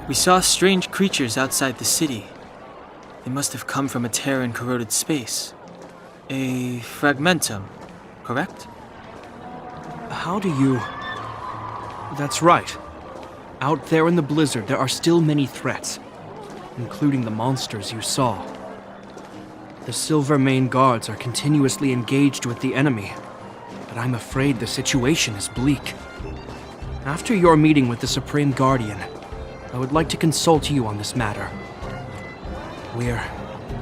We saw strange creatures outside the city. They must have come from a tear in corroded space. A fragmentum, correct? How do you... That's right. Out there in the blizzard, there are still many threats, including the monsters you saw. The Silvermane guards are continuously engaged with the enemy, but I'm afraid the situation is bleak. After your meeting with the Supreme Guardian, I would like to consult you on this matter. We're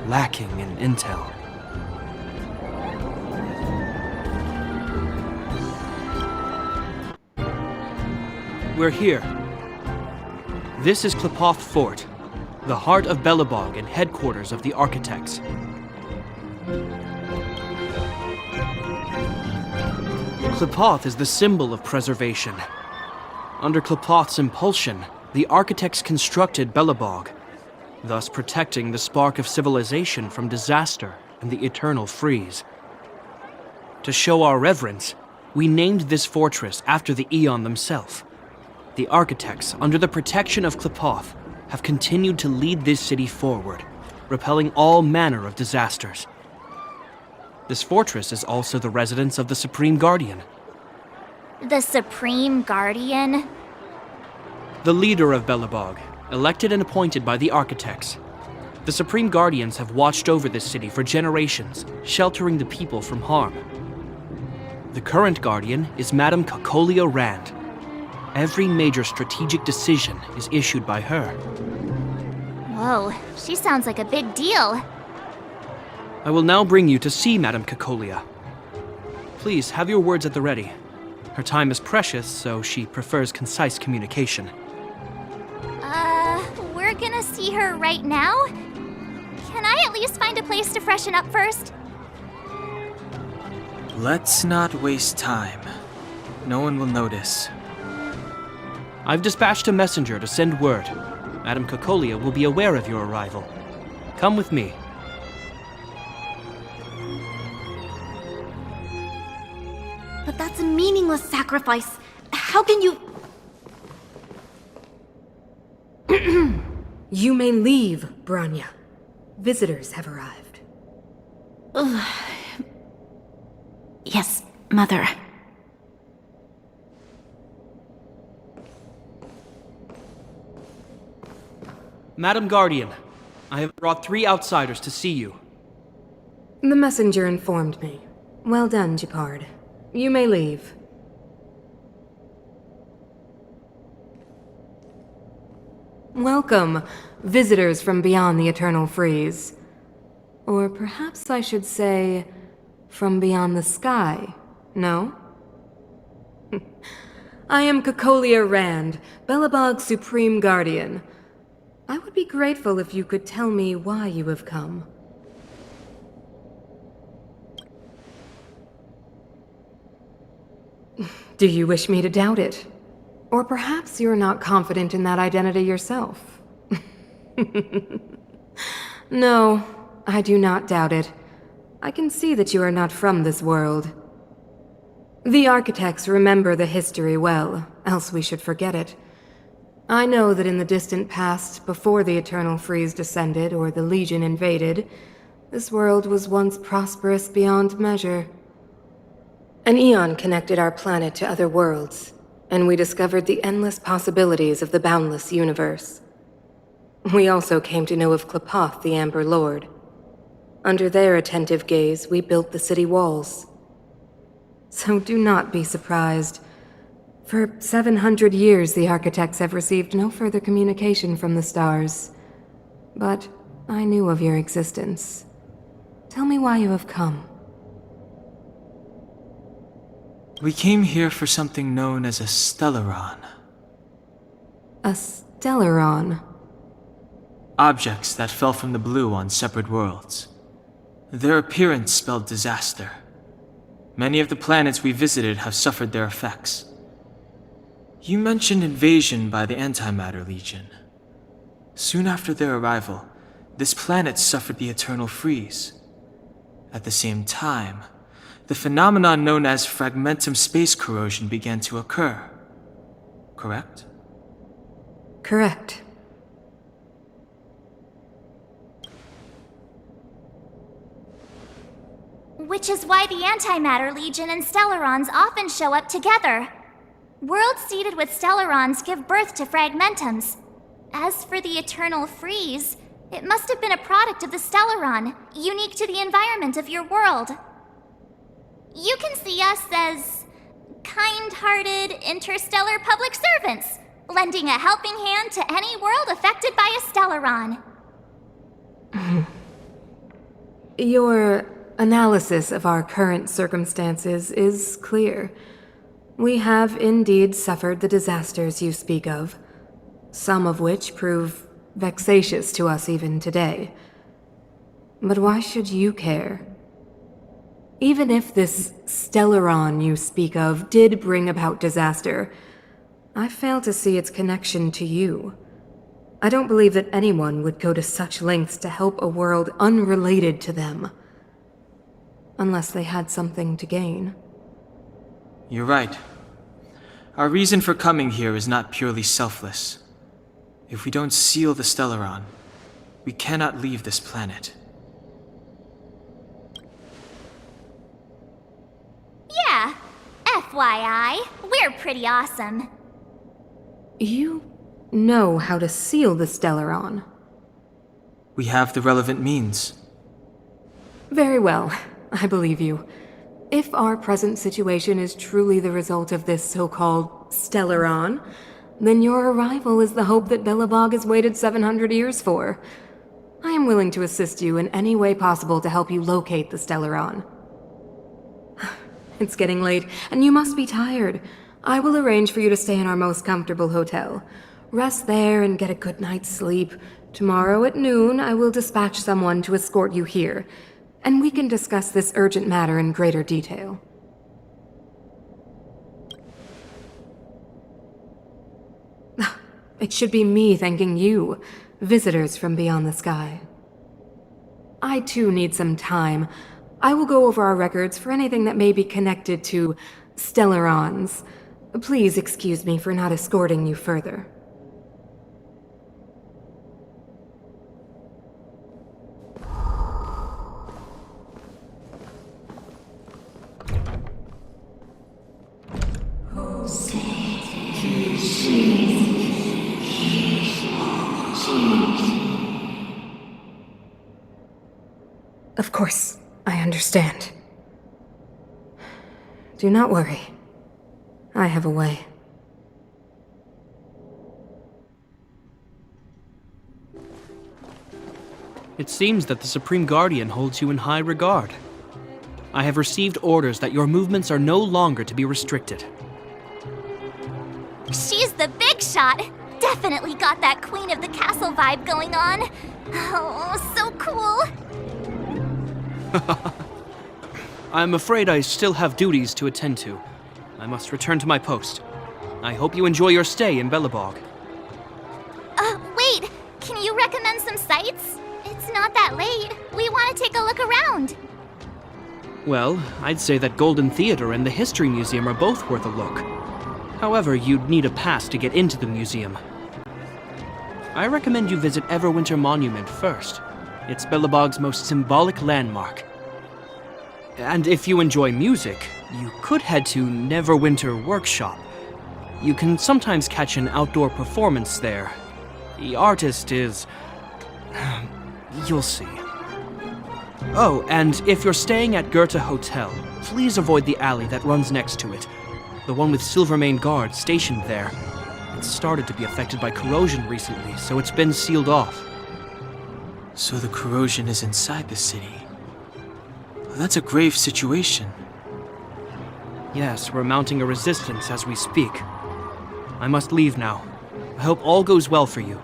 lacking in intel. We're here. This is Klepoth Fort, the heart of Belobog and headquarters of the Architects. Klepoth is the symbol of preservation. Under Klepoth's impulsion, the Architects constructed Belobog, thus protecting the spark of civilization from disaster and the eternal freeze. To show our reverence, we named this fortress after the Aeon themselves. The Architects, under the protection of Klepoth, have continued to lead this city forward, repelling all manner of disasters. This fortress is also the residence of the Supreme Guardian. The Supreme Guardian? The leader of Belobog, elected and appointed by the Architects. The Supreme Guardians have watched over this city for generations, sheltering the people from harm. The current Guardian is Madame Kakolia Rand. Every major strategic decision is issued by her. Whoa, she sounds like a big deal. I will now bring you to see Madame Kakolia. Please have your words at the ready. Her time is precious, so she prefers concise communication. We're gonna see her right now? Can I at least find a place to freshen up first? Let's not waste time. No one will notice. I've dispatched a messenger to send word. Madame Kakolia will be aware of your arrival. Come with me. But that's a meaningless sacrifice. How can you... You may leave, Branya. Visitors have arrived. Yes, Mother. Madam Guardian, I have brought 3 outsiders to see you. The messenger informed me. Well done, Gepard. You may leave. Welcome, visitors from beyond the Eternal Freeze. Or perhaps I should say, from beyond the sky, no? I am Kakolia Rand, Belobog's Supreme Guardian. I would be grateful if you could tell me why you have come. Do you wish me to doubt it? Or perhaps you're not confident in that identity yourself? No, I do not doubt it. I can see that you are not from this world. The Architects remember the history well, else we should forget it. I know that in the distant past, before the Eternal Freeze descended or the Legion invaded, this world was once prosperous beyond measure. An Aeon connected our planet to other worlds, and we discovered the endless possibilities of the boundless universe. We also came to know of Klepoth, the Amber Lord. Under their attentive gaze, we built the city walls. So do not be surprised. For 700 years, the Architects have received no further communication from the stars. But I knew of your existence. Tell me why you have come. We came here for something known as a Stellaron. A Stellaron? Objects that fell from the blue on separate worlds. Their appearance spelled disaster. Many of the planets we visited have suffered their effects. You mentioned invasion by the Antimatter Legion. Soon after their arrival, this planet suffered the Eternal Freeze. At the same time, the phenomenon known as fragmentum space corrosion began to occur. Correct? Correct. Which is why the Antimatter Legion and Stellarons often show up together. Worlds seeded with Stellarons give birth to Fragmentums. As for the Eternal Freeze, it must have been a product of the Stellaron, unique to the environment of your world. You can see us as kind-hearted interstellar public servants, lending a helping hand to any world affected by a Stellaron. Your analysis of our current circumstances is clear. We have indeed suffered the disasters you speak of, some of which prove vexatious to us even today. But why should you care? Even if this Stellaron you speak of did bring about disaster, I fail to see its connection to you. I don't believe that anyone would go to such lengths to help a world unrelated to them. Unless they had something to gain. You're right. Our reason for coming here is not purely selfless. If we don't seal the Stellaron, we cannot leave this planet. Yeah, FYI, we're pretty awesome. You know how to seal the Stellaron. We have the relevant means. Very well, I believe you. If our present situation is truly the result of this so-called Stellaron, then your arrival is the hope that Belobog has waited 700 years for. I am willing to assist you in any way possible to help you locate the Stellaron. It's getting late, and you must be tired. I will arrange for you to stay in our most comfortable hotel. Rest there and get a good night's sleep. Tomorrow at noon, I will dispatch someone to escort you here, and we can discuss this urgent matter in greater detail. It should be me thanking you, visitors from beyond the sky. I too need some time. I will go over our records for anything that may be connected to Stellarons. Please excuse me for not escorting you further. Of course, I understand. Do not worry. I have a way. It seems that the Supreme Guardian holds you in high regard. I have received orders that your movements are no longer to be restricted. She's the big shot. Definitely got that Queen of the Castle vibe going on. Oh, so cool. I'm afraid I still have duties to attend to. I must return to my post. I hope you enjoy your stay in Belobog. Wait. Can you recommend some sites? It's not that late. We want to take a look around. Well, I'd say that Golden Theater and the History Museum are both worth a look. However, you'd need a pass to get into the museum. I recommend you visit Everwinter Monument first. It's Belobog's most symbolic landmark. And if you enjoy music, you could head to Neverwinter Workshop. You can sometimes catch an outdoor performance there. The artist is... you'll see. Oh, and if you're staying at Goethe Hotel, please avoid the alley that runs next to it. The one with Silvermane guards stationed there. It's started to be affected by corrosion recently, so it's been sealed off. So the corrosion is inside the city. That's a grave situation. Yes, we're mounting a resistance as we speak. I must leave now. I hope all goes well for you.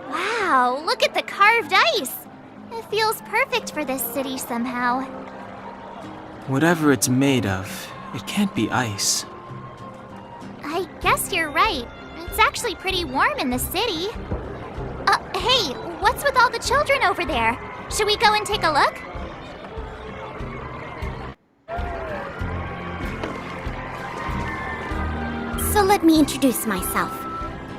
Wow, look at the carved ice. It feels perfect for this city somehow. Whatever it's made of, it can't be ice. I guess you're right. It It's actually pretty warm in the city. Hey, what's with all the children over there? Should we go and take a look? So let me introduce myself.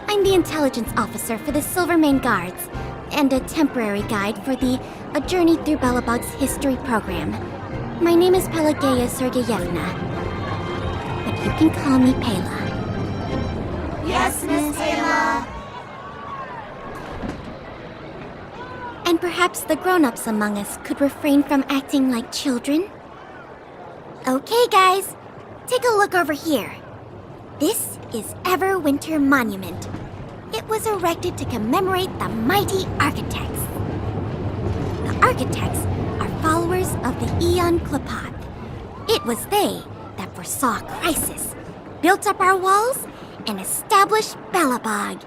I'm the intelligence officer for the Silvermane Guards, and a temporary guide for the A Journey Through Belobog's history program. My name is Pelageya Sergeyevna, but you can call me Pela. Yes, Miss Pela. And perhaps the grown-ups among us could refrain from acting like children? Okay, guys, take a look over here. This is Everwinter Monument. It was erected to commemorate the mighty architects. The architects are followers of the Aeon Klapoth. It was they that foresaw crisis, built up our walls, and established Belobog,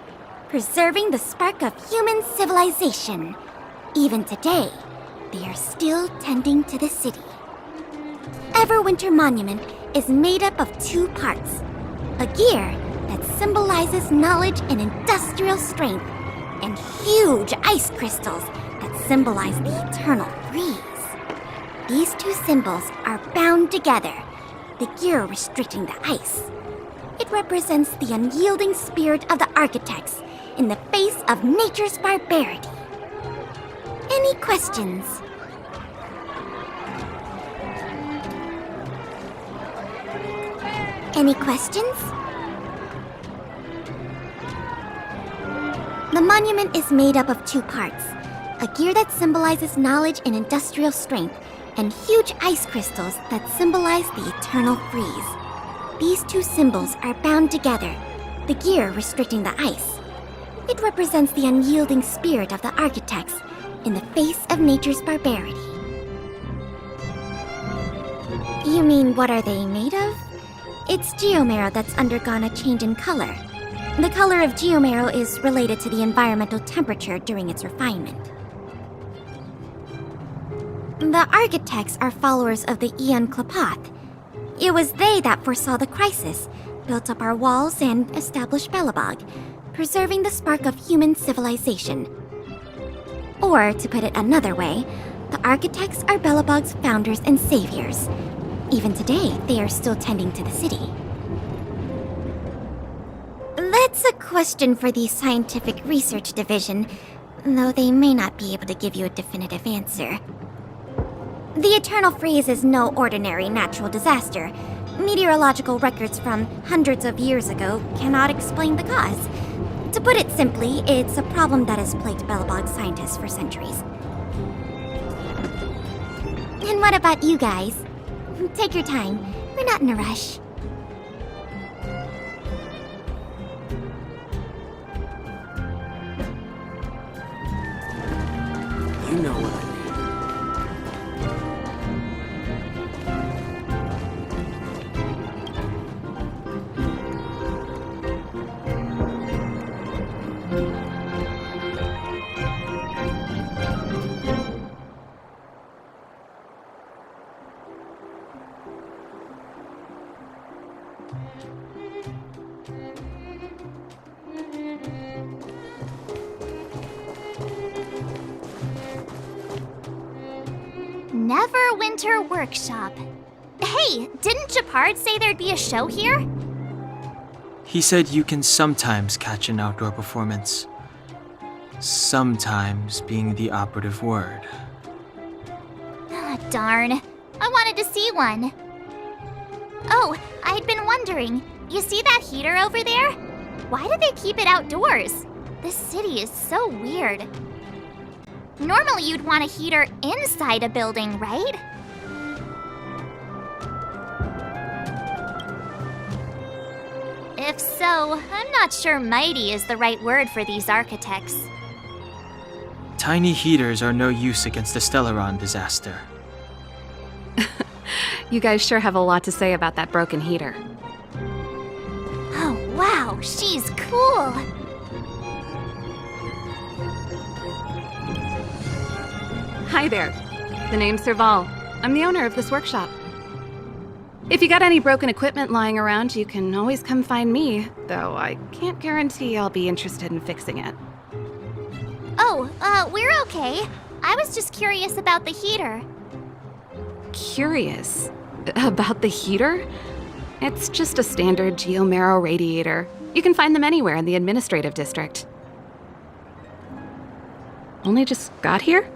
preserving the spark of human civilization. Even today, they are still tending to the city. Everwinter Monument is made up of 2 parts. A gear that symbolizes knowledge and industrial strength, and huge ice crystals that symbolize the eternal freeze. These 2 symbols are bound together, the gear restricting the ice. It represents the unyielding spirit of the architects in the face of nature's barbarity. Any questions? Any questions? The monument is made up of 2 parts. A gear that symbolizes knowledge and industrial strength, and huge ice crystals that symbolize the eternal freeze. These 2 symbols are bound together, the gear restricting the ice. It represents the unyielding spirit of the architects in the face of nature's barbarity. You mean, what are they made of? It's geomarrow that's undergone a change in color. The color of geomarrow is related to the environmental temperature during its refinement. The architects are followers of the Aeon Klapoth. It was they that foresaw the crisis, built up our walls, and established Belobog, preserving the spark of human civilization. Or, to put it another way, the architects are Belobog's founders and saviors. Even today, they are still tending to the city. That's a question for the Scientific Research Division, though they may not be able to give you a definitive answer. The Eternal Freeze is no ordinary natural disaster. Meteorological records from hundreds of years ago cannot explain the cause. To put it simply, it's a problem that has plagued Belobog scientists for centuries. And what about you guys? Take your time. We're not in a rush. You know what I mean. Everwinter Workshop. Hey, didn't Japard say there'd be a show here? He said you can sometimes catch an outdoor performance. Sometimes being the operative word. Ah, darn. I wanted to see one. Oh, I'd been wondering. You see that heater over there? Why do they keep it outdoors? This city is so weird. Normally you'd want a heater inside a building, right? If so, I'm not sure mighty is the right word for these architects. Tiny heaters are no use against the Stellaron disaster. You guys sure have a lot to say about that broken heater. Oh, wow, she's cool. Hi there. The name's Serval. I'm the owner of this workshop. If you got any broken equipment lying around, you can always come find me, though I can't guarantee I'll be interested in fixing it. Oh, we're okay. I was just curious about the heater. Curious? About the heater? It's just a standard geomarrow radiator. You can find them anywhere in the administrative district. Only just got here?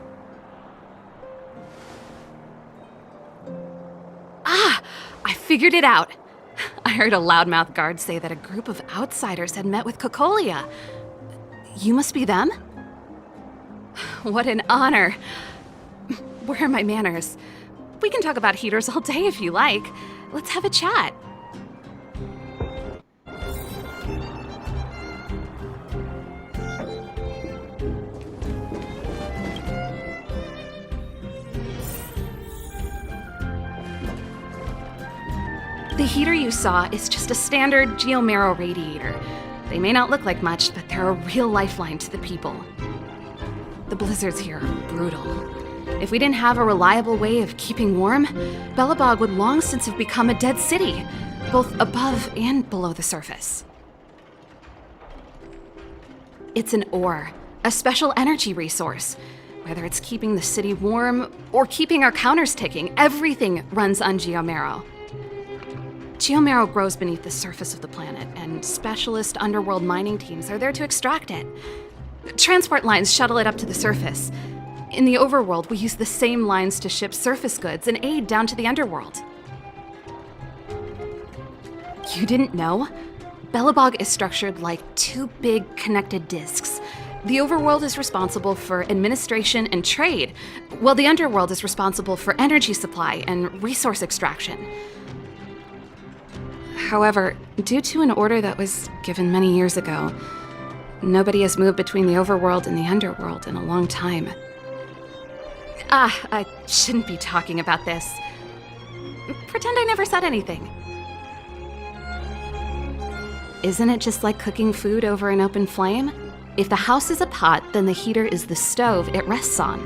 Ah! I figured it out! I heard a loudmouth guard say that a group of outsiders had met with Cocolia. You must be them? What an honor. Where are my manners? We can talk about heaters all day if you like. Let's have a chat. The heater you saw is just a standard geomarrow radiator. They may not look like much, but they're a real lifeline to the people. The blizzards here are brutal. If we didn't have a reliable way of keeping warm, Belobog would long since have become a dead city, both above and below the surface. It's an ore, a special energy resource. Whether it's keeping the city warm or keeping our counters ticking, everything runs on geomarrow. Geomarrow grows beneath the surface of the planet, and specialist underworld mining teams are there to extract it. Transport lines shuttle it up to the surface. In the overworld, we use the same lines to ship surface goods and aid down to the underworld. You didn't know? Belobog is structured like two big connected disks. The overworld is responsible for administration and trade, while the underworld is responsible for energy supply and resource extraction. However, due to an order that was given many years ago, nobody has moved between the overworld and the underworld in a long time. I shouldn't be talking about this. Pretend I never said anything. Isn't it just like cooking food over an open flame? If the house is a pot, then the heater is the stove it rests on.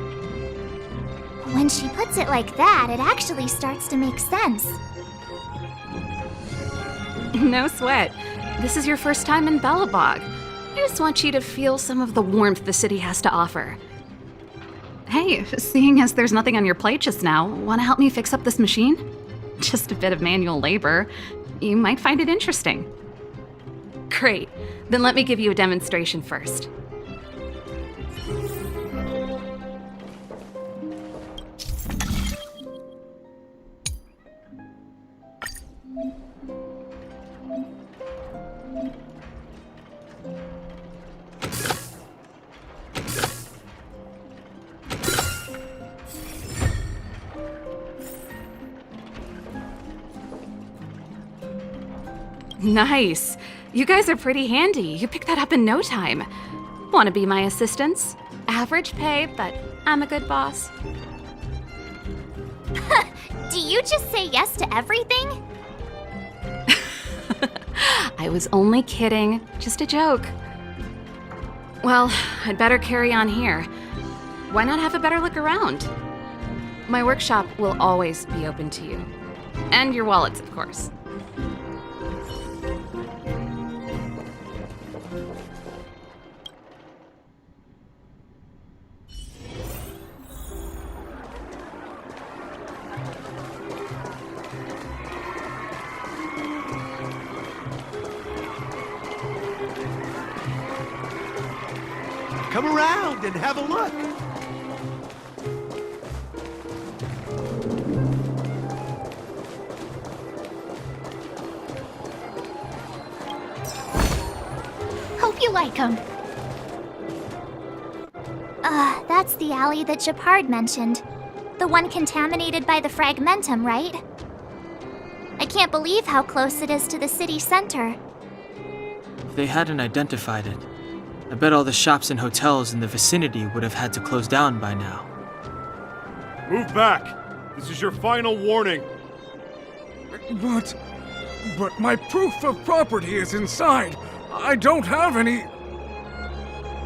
When she puts it like that, it actually starts to make sense. No sweat. This is your first time in Belobog. I just want you to feel some of the warmth the city has to offer. Hey, seeing as there's nothing on your plate just now, want to help me fix up this machine? Just a bit of manual labor. You might find it interesting. Great. Then let me give you a demonstration first. Nice. You guys are pretty handy. You picked that up in no time. Want to be my assistants? Average pay, but I'm a good boss. Do you just say yes to everything? I was only kidding. Just a joke. Well, I'd better carry on here. Why not have a better look around? My workshop will always be open to you. And your wallets, of course. Come around and have a look. Hope you like them. That's the alley that Japard mentioned. The one contaminated by the fragmentum, right? I can't believe how close it is to the city center. If they hadn't identified it, I bet all the shops and hotels in the vicinity would have had to close down by now. Move back! This is your final warning. But my proof of property is inside. I don't have any...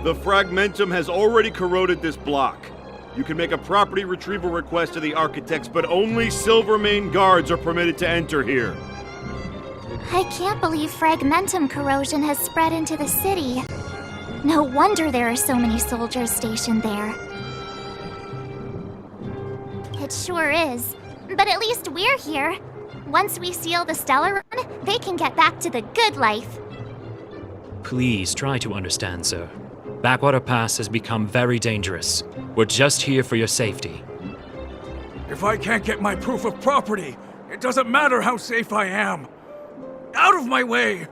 The fragmentum has already corroded this block. You can make a property retrieval request to the architects, but only Silvermane guards are permitted to enter here. I can't believe fragmentum corrosion has spread into the city. No wonder there are so many soldiers stationed there. It sure is. But at least we're here. Once we seal the Stellaron, they can get back to the good life. Please try to understand, sir. Backwater Pass has become very dangerous. We're just here for your safety. If I can't get my proof of property, it doesn't matter how safe I am. Out of my way!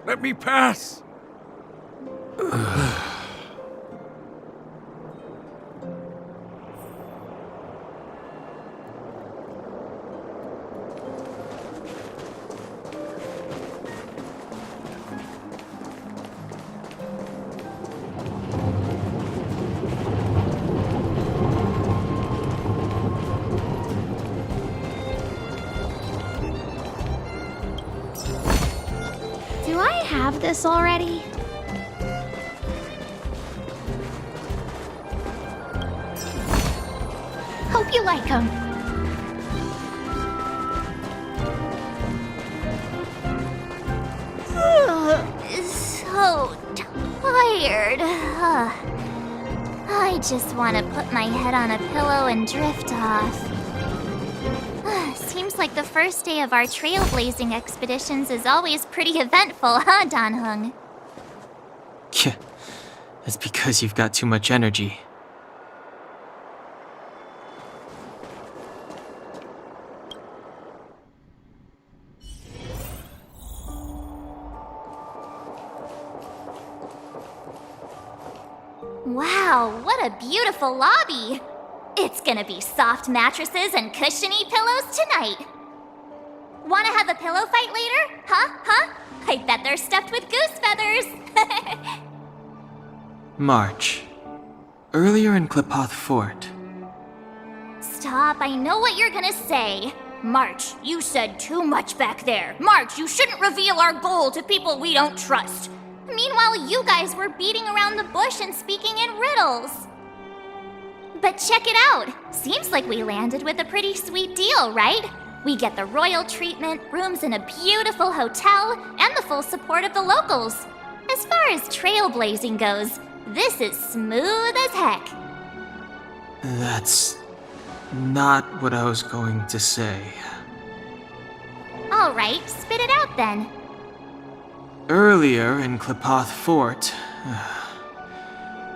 Let me pass! Do I have this already? Hope you like them. So tired. I just want to put my head on a pillow and drift off. Seems like the first day of our trailblazing expeditions is always pretty eventful, huh, Dan-hung? Yeah, that's because you've got too much energy. Wow, what a beautiful lobby! It's gonna be soft mattresses and cushiony pillows tonight. Wanna have a pillow fight later? Huh? I bet they're stuffed with goose feathers. March. Earlier in Klipoth Fort. Stop, I know what you're gonna say. March, you said too much back there. March, you shouldn't reveal our goal to people we don't trust. Meanwhile, you guys were beating around the bush and speaking in riddles. But check it out. Seems like we landed with a pretty sweet deal, right? We get the royal treatment, rooms in a beautiful hotel, and the full support of the locals. As far as trailblazing goes, this is smooth as heck. That's not what I was going to say. All right, spit it out then. Earlier in Klipoth Fort,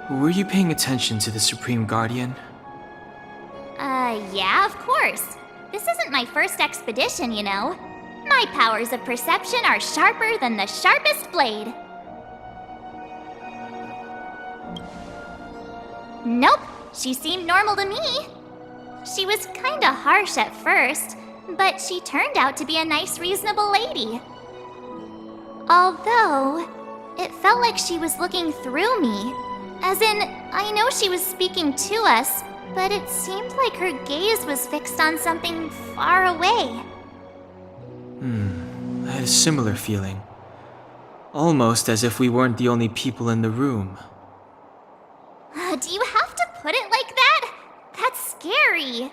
were you paying attention to the Supreme Guardian? Yeah, of course. This isn't my first expedition, you know. My powers of perception are sharper than the sharpest blade. Nope, she seemed normal to me. She was kinda harsh at first, but she turned out to be a nice, reasonable lady. Although, it felt like she was looking through me. As in, I know she was speaking to us, but it seemed like her gaze was fixed on something far away. I had a similar feeling. Almost as if we weren't the only people in the room. Do you have to put it like that? That's scary.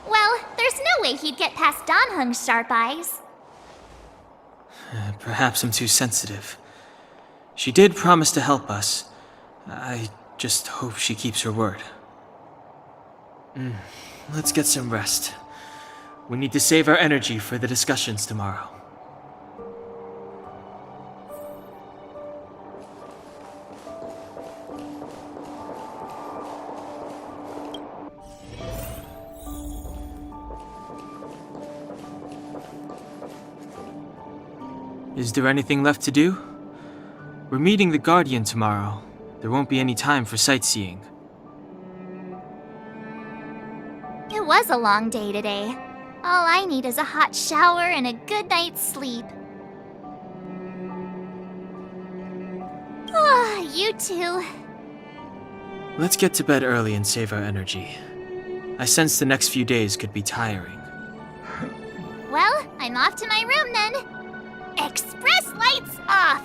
Well, there's no way he'd get past Dan-hung's sharp eyes. Perhaps I'm too sensitive. She did promise to help us. I just hope she keeps her word. Let's get some rest. We need to save our energy for the discussions tomorrow. Is there anything left to do? We're meeting the Guardian tomorrow. There won't be any time for sightseeing. It was a long day today. All I need is a hot shower and a good night's sleep. You too. Let's get to bed early and save our energy. I sense the next few days could be tiring. Well, I'm off to my room then. Express lights off!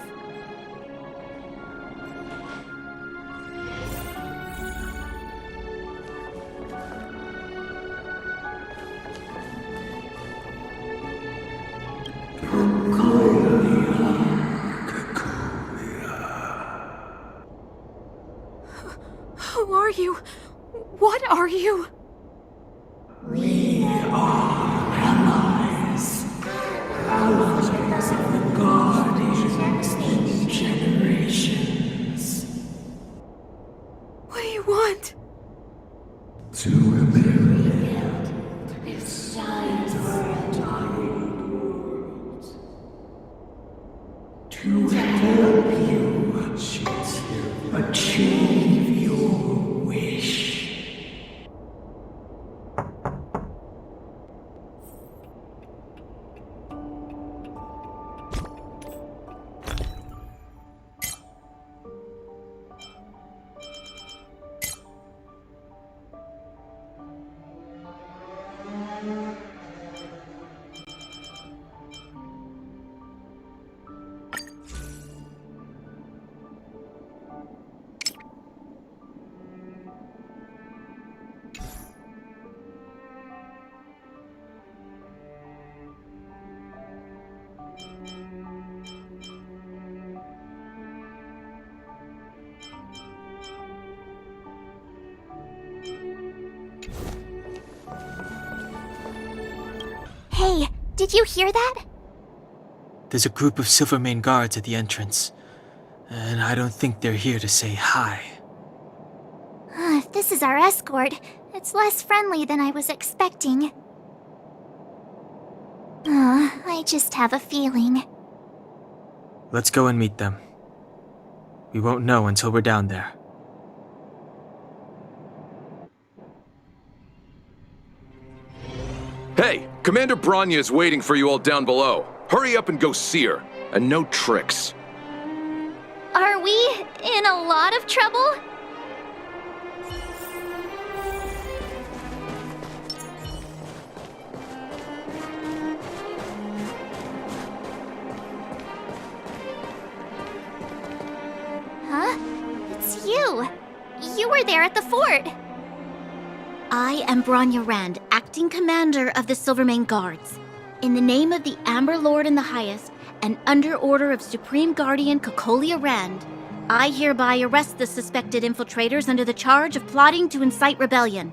Who are you? What are you? What do you want? Hey, did you hear that? There's a group of Silvermane guards at the entrance, and I don't think they're here to say hi. If this is our escort, it's less friendly than I was expecting. I just have a feeling. Let's go and meet them. We won't know until we're down there. Hey, Commander Bronya is waiting for you all down below. Hurry up and go see her. And no tricks. Are we in a lot of trouble? Huh? It's you. You were there at the fort. I am Bronya Rand, acting commander of the Silvermane Guards. In the name of the Amber Lord and the Highest, and under order of Supreme Guardian Cocolia Rand, I hereby arrest the suspected infiltrators under the charge of plotting to incite rebellion.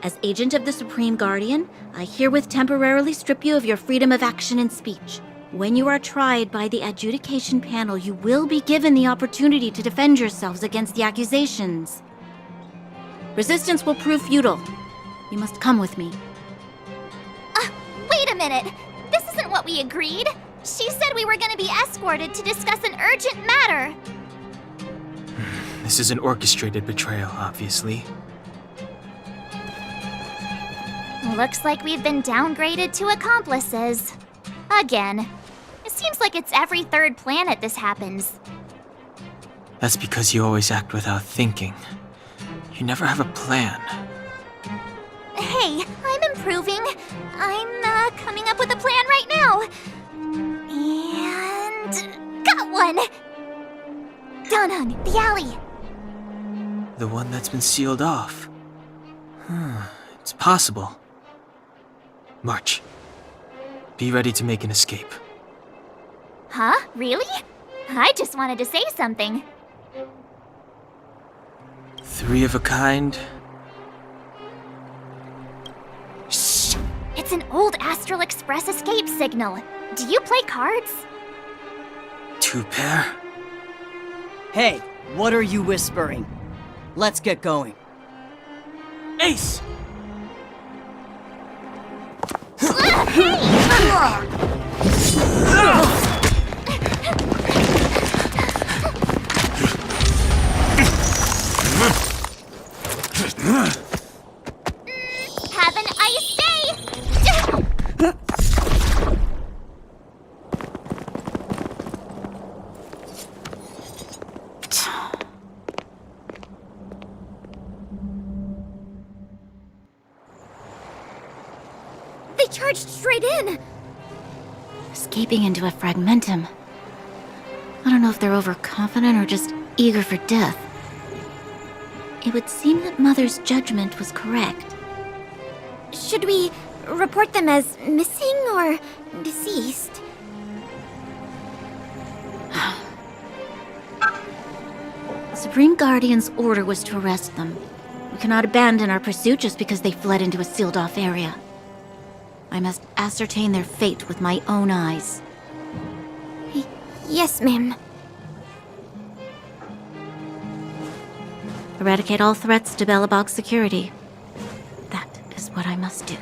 As agent of the Supreme Guardian, I herewith temporarily strip you of your freedom of action and speech. When you are tried by the adjudication panel, you will be given the opportunity to defend yourselves against the accusations. Resistance will prove futile. You must come with me. Wait a minute. This isn't what we agreed. She said we were going to be escorted to discuss an urgent matter. This is an orchestrated betrayal, obviously. Looks like we've been downgraded to accomplices. Again. It seems like it's every third planet this happens. That's because you always act without thinking. You never have a plan. Hey, I'm improving. I'm coming up with a plan right now. And got one! Donhung, the alley. The one that's been sealed off. It's possible. March. Be ready to make an escape. Huh? Really? I just wanted to say something. 3 of a kind. Shh! It's an old Astral Express escape signal. Do you play cards? 2 pair. Hey, what are you whispering? Let's get going. Ace! Have an ice day! They charged straight in! escaping into a fragmentum. I don't know if they're overconfident or just eager for death. It would seem that Mother's judgment was correct. Should we report them as missing or deceased? Supreme Guardian's order was to arrest them. We cannot abandon our pursuit just because they fled into a sealed-off area. I must ascertain their fate with my own eyes. Yes, ma'am. Eradicate all threats to Belobog's security. That is what I must do.